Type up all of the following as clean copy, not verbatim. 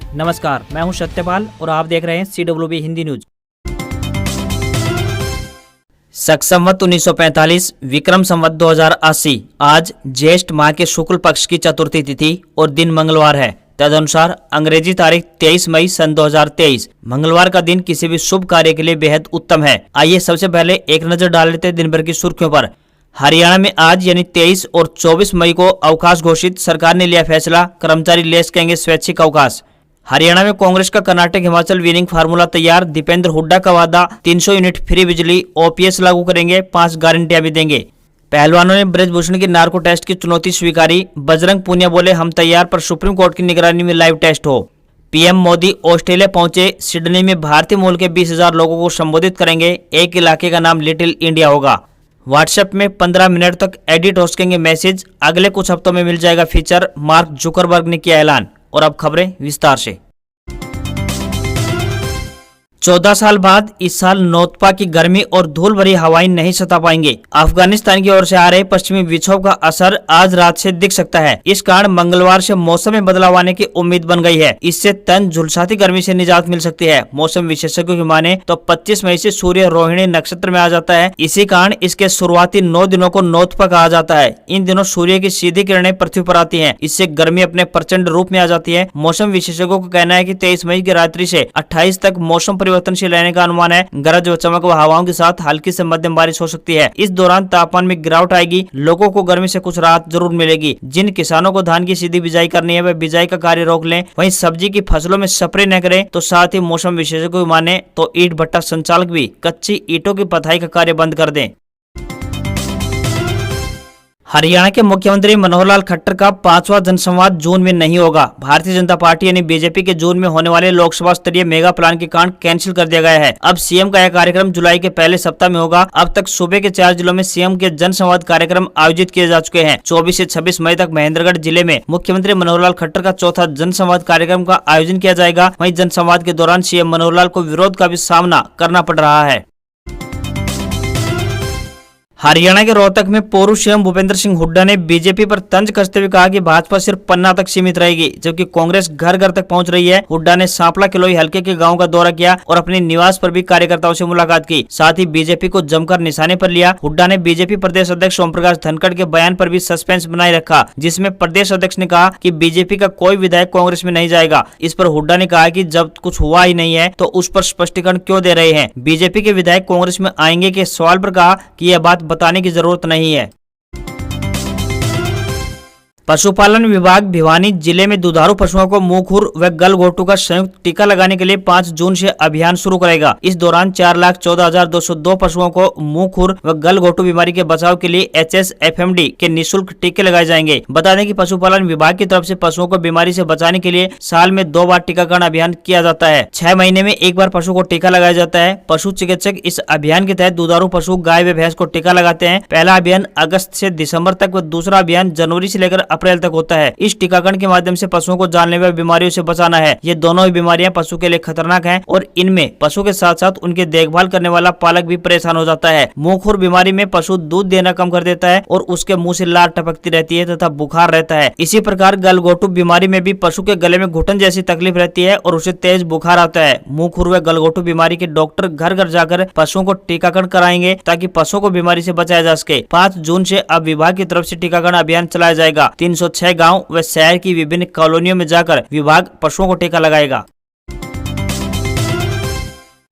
नमस्कार, मैं हूं सत्यपाल और आप देख रहे हैं CWB हिंदी न्यूज। शक संवत 1945 विक्रम संवत 2080 आज ज्येष्ठ माह के शुक्ल पक्ष की चतुर्थी तिथि और दिन मंगलवार है। तदनुसार अंग्रेजी तारीख 23 मई सन 2023 मंगलवार का दिन किसी भी शुभ कार्य के लिए बेहद उत्तम है। आइए सबसे पहले एक नजर डाल लेते हैं दिन भर की सुर्खियों पर। हरियाणा में आज यानी 23 और 24 मई को अवकाश घोषित, सरकार ने लिया फैसला, कर्मचारी ले सकेंगे स्वैच्छिक अवकाश। हरियाणा में कांग्रेस का कर्नाटक हिमाचल विनिंग फार्मूला तैयार, दीपेंद्र हुड्डा का वादा 300 यूनिट फ्री बिजली, OPS लागू करेंगे, 5 गारंटियां भी देंगे। पहलवानों ने ब्रजभूषण की नार्को टेस्ट की चुनौती स्वीकारी, बजरंग पूनिया बोले हम तैयार पर सुप्रीम कोर्ट की निगरानी में लाइव टेस्ट हो। PM मोदी ऑस्ट्रेलिया पहुंचे, सिडनी में भारतीय मूल के 20,000 लोगों को संबोधित करेंगे, एक इलाके का नाम लिटिल इंडिया होगा। व्हाट्सएप में 15 मिनट तक एडिट हो सकेंगे मैसेज, अगले कुछ हफ्तों में मिल जाएगा फीचर, मार्क जुकरबर्ग ने किया ऐलान। और अब खबरें विस्तार से। 14 साल बाद इस साल नौतपा की गर्मी और धूल भरी हवाएं नहीं सता पाएंगे। अफगानिस्तान की ओर से आ रहे पश्चिमी विक्षोभ का असर आज रात से दिख सकता है। इस कारण मंगलवार से मौसम में बदलाव आने की उम्मीद बन गई है। इससे तन झुलसाती गर्मी से निजात मिल सकती है। मौसम विशेषज्ञों की माने तो 25 मई से सूर्य रोहिणी नक्षत्र में आ जाता है। इसी कारण इसके शुरुआती 9 दिनों को नौतपा कहा जाता है। इन दिनों सूर्य की सीधी किरणें पृथ्वी पर आती है, इससे गर्मी अपने प्रचंड रूप में आ जाती है। मौसम विशेषज्ञों का कहना है कि 23 मई की रात्रि से 28 तक मौसम परिवर्तनशील रहने का अनुमान है। गरज व चमक व हवाओं के साथ हल्की से मध्यम बारिश हो सकती है। इस दौरान तापमान में गिरावट आएगी, लोगों को गर्मी से कुछ राहत जरूर मिलेगी। जिन किसानों को धान की सीधी बिजाई करनी है वे बिजाई का कार्य रोक लें। वहीं सब्जी की फसलों में स्प्रे न करें। तो साथ ही मौसम विशेषज्ञों की माने तो ईंट भट्टा संचालक भी कच्ची ईंटों की पथाई का कार्य बंद कर दें। हरियाणा के मुख्यमंत्री मनोहर लाल खट्टर का 5वां जनसंवाद जून में नहीं होगा। भारतीय जनता पार्टी यानी BJP के जून में होने वाले लोकसभा स्तरीय मेगा प्लान के कारण कैंसिल कर दिया गया है। अब CM का यह कार्यक्रम जुलाई के पहले सप्ताह में होगा। अब तक सूबे के 4 जिलों में CM के जनसंवाद कार्यक्रम आयोजित किए जा चुके हैं। 24 से 26 मई तक महेंद्रगढ़ जिले में मुख्यमंत्री मनोहर लाल खट्टर का चौथा जनसंवाद कार्यक्रम का आयोजन किया जाएगा। वहीं जनसंवाद के दौरान CM मनोहर लाल को विरोध का भी सामना करना पड़ रहा है। हरियाणा के रोहतक में पूर्व CM भूपेंद्र सिंह हुड्डा ने BJP पर तंज कसते हुए कहा कि भाजपा सिर्फ पन्ना तक सीमित रहेगी, जबकि कांग्रेस घर घर तक पहुंच रही है। हुड्डा ने सांपला किलोई हल्के के गांव का दौरा किया और अपने निवास पर भी कार्यकर्ताओं से मुलाकात की। साथ ही BJP को जमकर निशाने पर लिया। हुड्डा ने BJP प्रदेश अध्यक्ष ओम प्रकाश धनखड़ के बयान पर भी सस्पेंस बनाए रखा, जिसमें प्रदेश अध्यक्ष ने कहा कि BJP का कोई विधायक कांग्रेस में नहीं जाएगा। इस पर हुड्डा ने कहा कि जब कुछ हुआ ही नहीं है तो उस पर स्पष्टीकरण क्यों दे रहे हैं। BJP के विधायक कांग्रेस में आएंगे के सवाल पर कहा कि यह बात बताने की जरूरत नहीं है। पशुपालन विभाग भिवानी जिले में दुधारू पशुओं को मुंहखुर व गलघोटू का संयुक्त टीका लगाने के लिए 5 जून से अभियान शुरू करेगा। इस दौरान 4,14,202 पशुओं को मुंहखुर व गलघोटू बीमारी के बचाव के लिए HSFMD के निःशुल्क टीके लगाए जाएंगे। बता दें कि पशुपालन विभाग की तरफ से पशुओं को बीमारी से बचाने के लिए साल में 2 बार टीकाकरण अभियान किया जाता है। 6 महीने में एक बार पशु को टीका लगाया जाता है। पशु चिकित्सक इस अभियान के तहत दुधारू पशु गाय व भैंस को टीका लगाते हैं। पहला अभियान अगस्त से दिसंबर तक व दूसरा अभियान जनवरी से लेकर अप्रैल तक होता है। इस टीकाकरण के माध्यम से पशुओं को जानलेवा बीमारियों से बचाना है। ये दोनों ही बीमारियां पशु के लिए खतरनाक हैं और इनमें पशु के साथ साथ उनकी देखभाल करने वाला पालक भी परेशान हो जाता है। मुंहखुर बीमारी में पशु दूध देना कम कर देता है और उसके मुंह से लार टपकती रहती है तथा बुखार रहता है। इसी प्रकार गलघोटू बीमारी में भी पशु के गले में घुटन जैसी तकलीफ रहती है और उसे तेज बुखार आता है। मुंहखुर व गलघोटू बीमारी के डॉक्टर घर घर जाकर पशुओं को टीकाकरण कराएंगे ताकि पशुओं को बीमारी से बचाया जा सके। 5 जून से अब विभाग की तरफ से टीकाकरण अभियान चलाया जाएगा। 306 गांव व शहर की विभिन्न कॉलोनियों में जाकर विभाग पशुओं को टीका लगाएगा।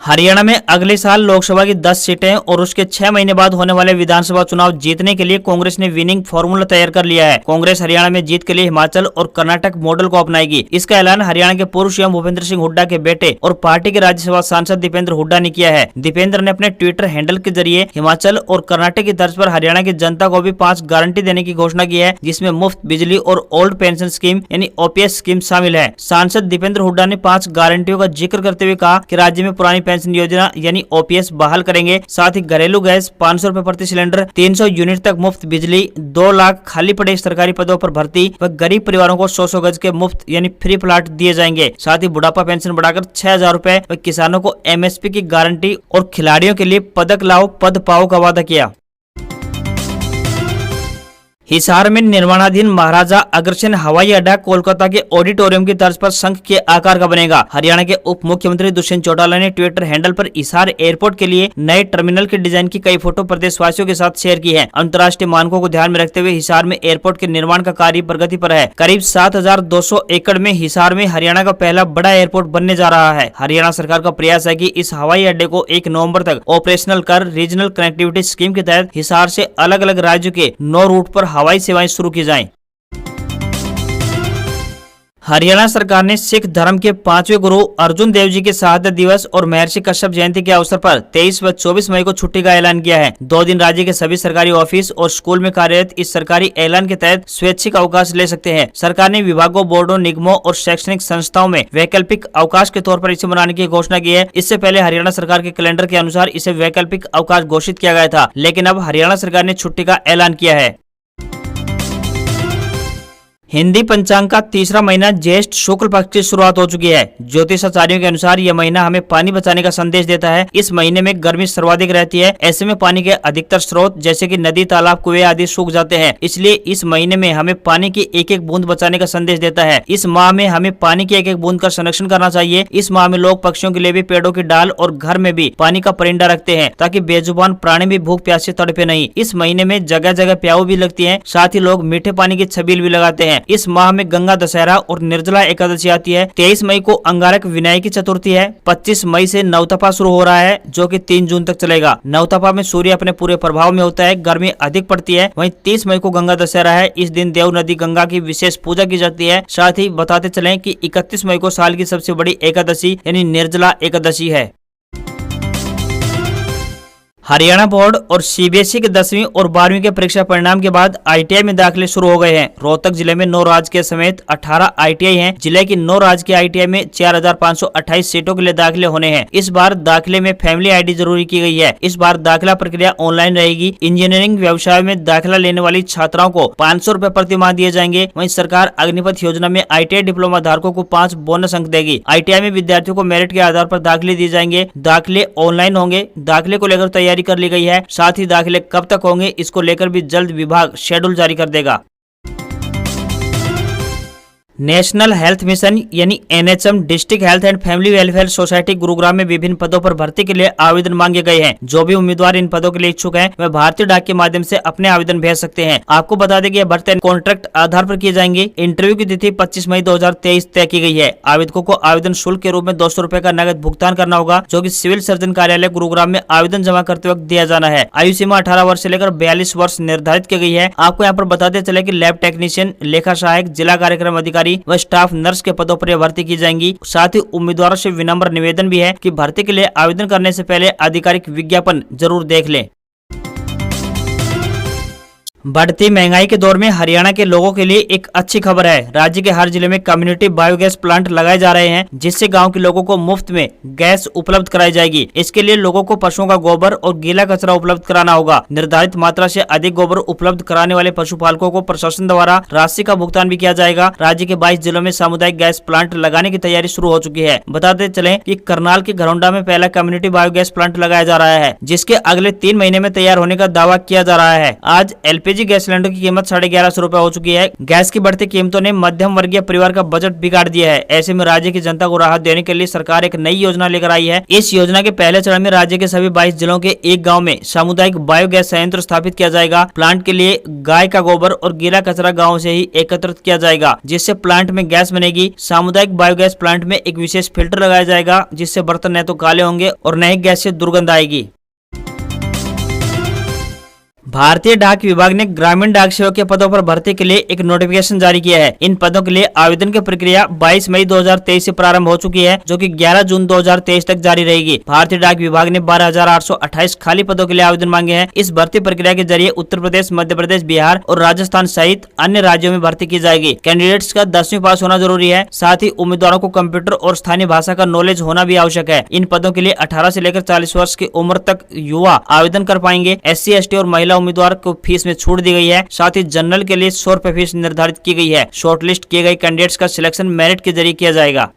हरियाणा में अगले साल लोकसभा की 10 सीटें और उसके 6 महीने बाद होने वाले विधानसभा चुनाव जीतने के लिए कांग्रेस ने विनिंग फॉर्मूला तैयार कर लिया है। कांग्रेस हरियाणा में जीत के लिए हिमाचल और कर्नाटक मॉडल को अपनाएगी। इसका ऐलान हरियाणा के पूर्व CM भूपेंद्र सिंह हुड्डा के बेटे और पार्टी के राज्यसभा सांसद दीपेंद्र हुड्डा ने किया है। दीपेंद्र ने अपने ट्विटर हैंडल के जरिए हिमाचल और कर्नाटक की तर्ज पर हरियाणा की जनता को भी 5 गारंटी देने की घोषणा की है, जिसमें मुफ्त बिजली और ओल्ड पेंशन स्कीम यानी OPS स्कीम शामिल है। सांसद दीपेंद्र हुड्डा ने 5 गारंटियों का जिक्र करते हुए कहा कि राज्य में पुरानी पेंशन योजना यानी OPS बहाल करेंगे। साथ ही घरेलू गैस 500 रुपए प्रति सिलेंडर, 300 यूनिट तक मुफ्त बिजली, 2 लाख खाली पड़े सरकारी पदों पर भर्ती व गरीब परिवारों को 100 गज के मुफ्त यानी फ्री प्लाट दिए जाएंगे। साथ ही बुढ़ापा पेंशन बढ़ाकर 6,000 रुपए व किसानों को MSP की गारंटी और खिलाड़ियों के लिए पदक लाओ पद पाओ का वादा किया। हिसार में निर्माणाधीन महाराजा अग्रसेन हवाई अड्डा कोलकाता के ऑडिटोरियम की तर्ज पर शंख के आकार का बनेगा। हरियाणा के उप मुख्यमंत्री दुष्यंत चौटाला ने ट्विटर हैंडल पर हिसार एयरपोर्ट के लिए नए टर्मिनल के डिजाइन की कई फोटो प्रदेशवासियों के साथ शेयर की है। अंतर्राष्ट्रीय मानकों को ध्यान में रखते हुए हिसार में एयरपोर्ट के निर्माण का कार्य प्रगति पर है। करीब 7,200 एकड़ में हिसार में हरियाणा का पहला बड़ा एयरपोर्ट बनने जा रहा है। हरियाणा सरकार का प्रयास है कि इस हवाई अड्डे को 1 नवंबर तक ऑपरेशनल कर रीजनल कनेक्टिविटी स्कीम के तहत हिसार से अलग अलग राज्यों के 9 रूट पर हवाई सेवाएं शुरू की जाएं। हरियाणा सरकार ने सिख धर्म के 5वें गुरु अर्जुन देव जी के शहादत दिवस और महर्षि कश्यप जयंती के अवसर पर 23 व 24 मई को छुट्टी का ऐलान किया है। 2 दिन राज्य के सभी सरकारी ऑफिस और स्कूल में कार्यरत इस सरकारी ऐलान के तहत स्वैच्छिक अवकाश ले सकते हैं। सरकार ने विभागों, बोर्डों, निगमों और शैक्षणिक संस्थाओं में वैकल्पिक अवकाश के तौर पर इसे मनाने की घोषणा की है। इससे पहले हरियाणा सरकार के कैलेंडर के अनुसार इसे वैकल्पिक अवकाश घोषित किया गया था, लेकिन अब हरियाणा सरकार ने छुट्टी का ऐलान किया है। हिंदी पंचांग का तीसरा महीना ज्येष्ठ शुक्ल पक्ष की शुरुआत हो चुकी है। ज्योतिषाचार्यों के अनुसार यह महीना हमें पानी बचाने का संदेश देता है। इस महीने में गर्मी सर्वाधिक रहती है। ऐसे में पानी के अधिकतर स्रोत जैसे कि नदी, तालाब, कुएं आदि सूख जाते हैं। इसलिए इस महीने में हमें पानी की एक एक बूंद बचाने का संदेश देता है। इस माह में हमें पानी की एक एक बूंद का संरक्षण करना चाहिए। इस माह में लोग पक्षियों के लिए भी पेड़ों की डाल और घर में भी पानी का परिंदा रखते हैं, ताकि बेजुबान प्राणी भी भूख प्यास से तड़पे नहीं। इस महीने में जगह जगह प्याऊ भी लगती है। साथ ही लोग मीठे पानी की छबील भी लगाते हैं। इस माह में गंगा दशहरा और निर्जला एकादशी आती है। 23 मई को अंगारक विनायकी चतुर्थी है। 25 मई से नवतपा शुरू हो रहा है, जो कि 3 जून तक चलेगा। नवतपा में सूर्य अपने पूरे प्रभाव में होता है, गर्मी अधिक पड़ती है। वहीं 30 मई को गंगा दशहरा है। इस दिन देव नदी गंगा की विशेष पूजा की जाती है। साथ ही बताते चलें कि 31 मई को साल की सबसे बड़ी एकादशी यानी निर्जला एकादशी है। हरियाणा बोर्ड और सीबीएसई के 10वीं और 12वीं के परीक्षा परिणाम के बाद आईटीआई में दाखिले शुरू हो गए हैं। रोहतक जिले में 9 राजकीय समेत 18 आईटीआई हैं। जिले की 9 राजकीय आईटीआई में 4,528 सीटों के लिए दाखिले होने हैं। इस बार दाखिले में फैमिली आईडी जरूरी की गई है। इस बार दाखिला प्रक्रिया ऑनलाइन रहेगी। इंजीनियरिंग व्यवसाय में दाखिला लेने वाली छात्राओं को 500 रुपए प्रति माह दिए जाएंगे। वहीं सरकार अग्निपथ योजना में आईटीआई डिप्लोमा धारकों को 5 बोनस अंक देगी। आईटीआई में विद्यार्थियों को मेरिट के आधार पर दाखिले दिए जाएंगे। दाखिले ऑनलाइन होंगे। दाखिले को लेकर तैयारी कर ली गई है। साथ ही दाखिले कब तक होंगे, इसको लेकर भी जल्द विभाग शेड्यूल जारी कर देगा। नेशनल हेल्थ मिशन यानी NHM district health and family welfare society Gurugram में विभिन्न पदों पर भर्ती के लिए आवेदन मांगे गए हैं। जो भी उम्मीदवार इन पदों के लिए इच्छुक हैं, वे भारतीय डाक के माध्यम से अपने आवेदन भेज सकते हैं। आपको बता दें कि यह भर्ती कॉन्ट्रैक्ट आधार पर किए जाएंगे। इंटरव्यू की तिथि 25 मई 2023 तय की गई है। आवेदकों को आवेदन शुल्क के रूप में 200 रुपए का नगद भुगतान करना होगा, जो कि सिविल सर्जन कार्यालय गुरुग्राम में आवेदन जमा करते वक्त दिया जाना है। आयु सीमा 18 वर्ष से लेकर 42 वर्ष निर्धारित की गई है। आपको यहाँ पर बताते चले कि लैब टेक्नीशियन, लेखा सहायक, जिला कार्यक्रम अधिकारी व स्टाफ नर्स के पदों पर भर्ती की जाएंगी। साथ ही उम्मीदवारों से विनम्र निवेदन भी है कि भर्ती के लिए आवेदन करने से पहले आधिकारिक विज्ञापन जरूर देख लें। बढ़ती महंगाई के दौर में हरियाणा के लोगों के लिए एक अच्छी खबर है। राज्य के हर जिले में कम्युनिटी बायोगैस प्लांट लगाए जा रहे हैं, जिससे गांव के लोगों को मुफ्त में गैस उपलब्ध कराई जाएगी। इसके लिए लोगों को पशुओं का गोबर और गीला कचरा उपलब्ध कराना होगा। निर्धारित मात्रा से अधिक गोबर उपलब्ध कराने वाले पशुपालकों को प्रशासन द्वारा राशि का भुगतान भी किया जाएगा। राज्य के 22 जिलों में सामुदायिक गैस प्लांट लगाने की तैयारी शुरू हो चुकी है। बताते चले कि करनाल के घरौंडा में पहला कम्युनिटी बायोगैस प्लांट लगाया जा रहा है, जिसके अगले 3 महीने में तैयार होने का दावा किया जा रहा है। आज एलपीजी गैस सिलेंडर की कीमत 1150 रुपए हो चुकी है। गैस की बढ़ती कीमतों ने मध्यम वर्गीय परिवार का बजट बिगाड़ दिया है। ऐसे में राज्य की जनता को राहत देने के लिए सरकार एक नई योजना लेकर आई है। इस योजना के पहले चरण में राज्य के सभी 22 जिलों के एक गांव में सामुदायिक बायोगैस संयंत्र स्थापित किया जाएगा। प्लांट के लिए गाय का गोबर और गीला कचरा गाँव से ही एकत्रित किया जाएगा, जिससे प्लांट में गैस बनेगी। सामुदायिक बायोगैस प्लांट में एक विशेष फिल्टर लगाया जाएगा, जिससे बर्तन न तो काले होंगे और न ही गैस से दुर्गंध आएगी। भारतीय डाक विभाग ने ग्रामीण डाक सेवक के पदों पर भर्ती के लिए एक नोटिफिकेशन जारी किया है। इन पदों के लिए आवेदन की प्रक्रिया 22 मई 2023 से प्रारंभ हो चुकी है, जो कि 11 जून 2023 तक जारी रहेगी। भारतीय डाक विभाग ने 12,828 खाली पदों के लिए आवेदन मांगे हैं। इस भर्ती प्रक्रिया के जरिए उत्तर प्रदेश, मध्य प्रदेश, बिहार और राजस्थान सहित अन्य राज्यों में भर्ती की जाएगी। कैंडिडेट्स का 10वीं पास होना जरूरी है। साथ ही उम्मीदवारों को कंप्यूटर और स्थानीय भाषा का नॉलेज होना भी आवश्यक है। इन पदों के लिए 18 से लेकर 40 वर्ष की उम्र तक युवा आवेदन कर पाएंगे। SC, ST और महिला उम्मीदवार को फीस में छूट दी गई है। साथ ही जनरल के लिए 100 रुपए फीस निर्धारित की गई है। शॉर्टलिस्ट किए गए कैंडिडेट्स का सिलेक्शन मेरिट के जरिए किया जाएगा।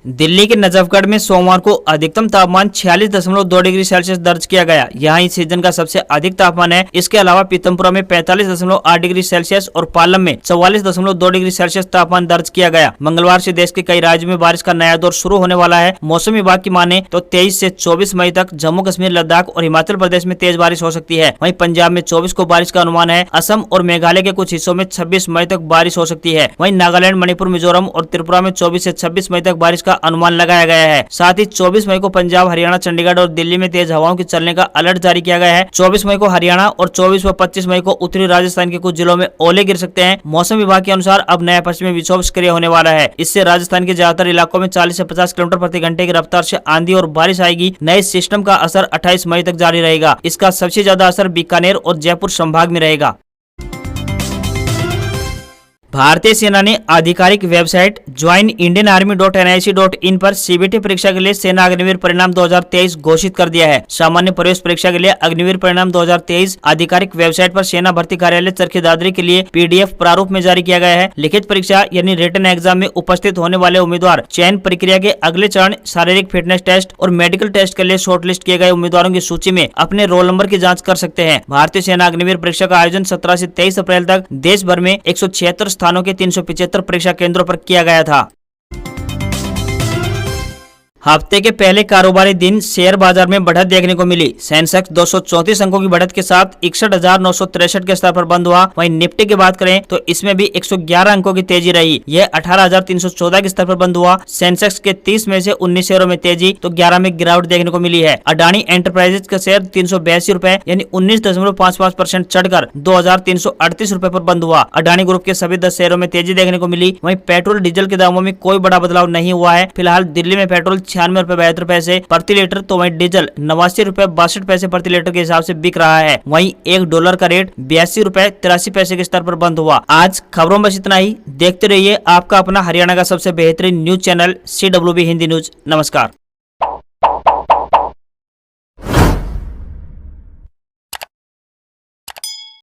दिल्ली के नजफगढ़ में सोमवार को अधिकतम तापमान 46.2 डिग्री सेल्सियस दर्ज किया गया। यहाँ इस सीजन का सबसे अधिक तापमान है। इसके अलावा पीतमपुरा में 45.8 डिग्री सेल्सियस और पालम में 44.2 डिग्री सेल्सियस तापमान दर्ज किया गया। मंगलवार से देश के कई राज्यों में बारिश का नया दौर शुरू होने वाला है। मौसम विभाग की माने तो 23 से 24 मई तक जम्मू कश्मीर, लद्दाख और हिमाचल प्रदेश में तेज बारिश हो सकती है। वहीं पंजाब में 24 को बारिश का अनुमान है। असम और मेघालय के कुछ हिस्सों में 26 मई तक बारिश हो सकती है। वहीं नागालैंड, मणिपुर, मिजोरम और त्रिपुरा में 24 से 26 मई तक बारिश का अनुमान लगाया गया है। साथ ही 24 मई को पंजाब, हरियाणा, चंडीगढ़ और दिल्ली में तेज हवाओं के चलने का अलर्ट जारी किया गया है। 24 मई को हरियाणा और 24 व 25 मई को उत्तरी राजस्थान के कुछ जिलों में ओले गिर सकते हैं। मौसम विभाग के अनुसार अब नया पश्चिमी विक्षोभ सक्रिय होने वाला है। इससे राजस्थान के ज्यादातर इलाकों में 40 से 50 किलोमीटर प्रति घंटे की रफ्तार से आंधी और बारिश आएगी। नए सिस्टम का असर 28 मई तक जारी रहेगा। इसका सबसे ज्यादा असर बीकानेर और जयपुर संभाग में रहेगा। भारतीय सेना ने आधिकारिक वेबसाइट joinindianarmy.nic.in पर सीबीटी परीक्षा के लिए सेना अग्निवीर परिणाम 2023 घोषित कर दिया है। सामान्य प्रवेश परीक्षा के लिए अग्निवीर परिणाम 2023 आधिकारिक वेबसाइट पर सेना भर्ती कार्यालय चरखी दादरी के लिए पीडीएफ प्रारूप में जारी किया गया है। लिखित परीक्षा यानी रिटन एग्जाम में उपस्थित होने वाले उम्मीदवार चयन प्रक्रिया के अगले चरण शारीरिक फिटनेस टेस्ट और मेडिकल टेस्ट के लिए शॉर्टलिस्ट किए गए उम्मीदवारों की सूची में अपने रोल नंबर की जाँच कर सकते हैं। भारतीय सेना अग्निवीर परीक्षा का आयोजन 17 से 23 अप्रैल तक देश भर में 176 स्थानों के 375 परीक्षा केंद्रों पर किया गया था। हफ्ते के पहले कारोबारी दिन शेयर बाजार में बढ़त देखने को मिली। सेंसेक्स 234 अंकों की बढ़त के साथ 61,963 के स्तर पर बंद हुआ। वहीं निफ्टी की बात करें तो इसमें भी 111 अंकों की तेजी रही। यह 18,314 के स्तर पर बंद हुआ। सेंसेक्स के 30 में से 19 शेयरों में तेजी तो 11 में गिरावट देखने को मिली है। अडानी एंटरप्राइजेज का शेयर 382 रुपए यानी 19.55% चढ़कर 2,338 रुपए पर बंद हुआ। अडानी ग्रुप के सभी 10 शेयरों में तेजी देखने को मिली। वहीं पेट्रोल डीजल के दामों में कोई बड़ा बदलाव नहीं हुआ है। फिलहाल दिल्ली में पेट्रोल 96 रुपए 72 पैसे प्रति लीटर तो वहीं डीजल 89 रुपए 62 पैसे प्रति लीटर के हिसाब से बिक रहा है। वहीं $1 का रेट 82 रुपए 83 पैसे के स्तर पर बंद हुआ। आज खबरों में बस इतना ही। देखते रहिए आपका अपना हरियाणा का सबसे बेहतरीन news channel CWB Hindi news. नमस्कार।